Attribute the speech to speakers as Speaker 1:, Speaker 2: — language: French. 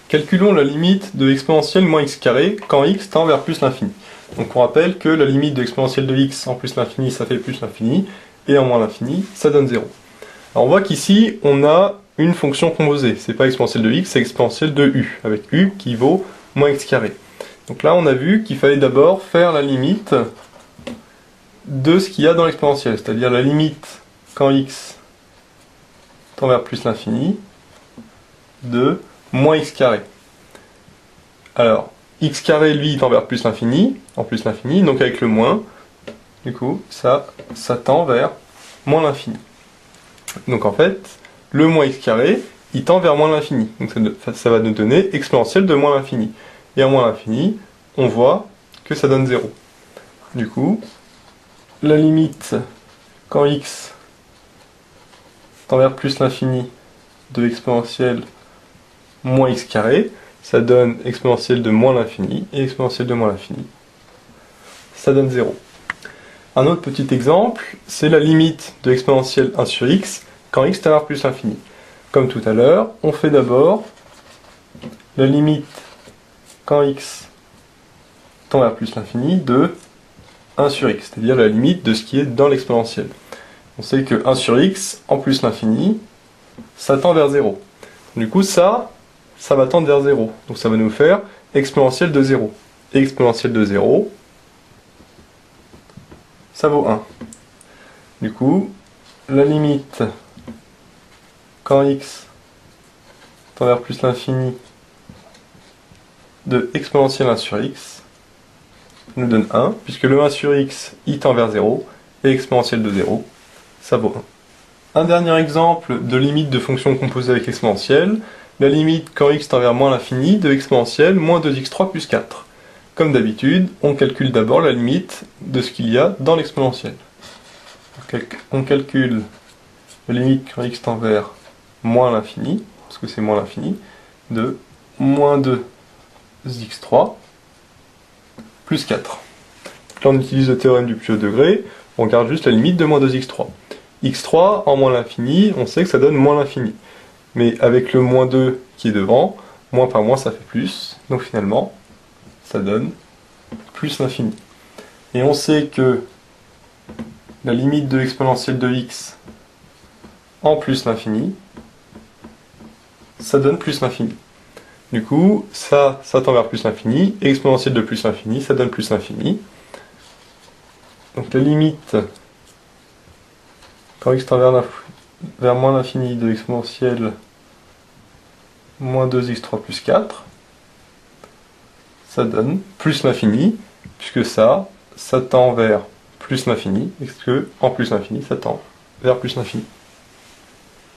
Speaker 1: Calculons la limite de exponentielle moins x carré quand x tend vers plus l'infini. Donc on rappelle que la limite de exponentielle de x en plus l'infini, ça fait plus l'infini, et en moins l'infini, ça donne 0. Alors on voit qu'ici, on a une fonction composée. C'est pas exponentielle de x, c'est exponentielle de u, avec u qui vaut moins x carré. Donc là, on a vu qu'il fallait d'abord faire la limite de ce qu'il y a dans l'exponentielle, c'est-à-dire la limite quand x tend vers plus l'infini de moins x carré. Alors, x carré, lui, tend vers plus l'infini, en plus l'infini, donc avec le moins, du coup, ça tend vers moins l'infini. Donc en fait, le moins x carré, il tend vers moins l'infini. Donc ça va nous donner exponentielle de moins l'infini. Et en moins l'infini, on voit que ça donne 0. Du coup, la limite quand x tend vers plus l'infini de exponentielle moins x carré, ça donne exponentielle de moins l'infini, et exponentielle de moins l'infini, ça donne 0. Un autre petit exemple, c'est la limite de exponentielle 1 sur x quand x tend vers plus l'infini. Comme tout à l'heure, on fait d'abord la limite quand x tend vers plus l'infini de 1 sur x, c'est-à-dire la limite de ce qui est dans l'exponentielle. On sait que 1 sur x en plus l'infini, ça tend vers 0. Du coup, ça va tendre vers 0. Donc ça va nous faire exponentielle de 0. Et exponentielle de 0, ça vaut 1. Du coup, la limite quand x tend vers plus l'infini de exponentielle 1 sur x nous donne 1, puisque le 1 sur x, il tend vers 0, et exponentielle de 0, ça vaut 1. Un dernier exemple de limite de fonction composée avec exponentielle, la limite quand x tend vers moins l'infini de exponentielle moins 2x3 plus 4. Comme d'habitude, on calcule d'abord la limite de ce qu'il y a dans l'exponentielle. On calcule la limite quand x tend vers moins l'infini, parce que c'est moins l'infini, de moins 2x3 plus 4. Là on utilise le théorème du plus haut degré, on regarde juste la limite de moins 2x3. x3 en moins l'infini, on sait que ça donne moins l'infini. Mais avec le moins 2 qui est devant, moins par moins ça fait plus, donc finalement ça donne plus l'infini. Et on sait que la limite de l'exponentielle de x en plus l'infini, ça donne plus l'infini. Du coup, ça tend vers plus l'infini, et exponentielle de plus l'infini, ça donne plus l'infini. Donc la limite, quand x tend vers moins l'infini de exponentielle moins 2x3 plus 4, ça donne plus l'infini, puisque ça tend vers plus l'infini, et que en plus l'infini, ça tend vers plus l'infini.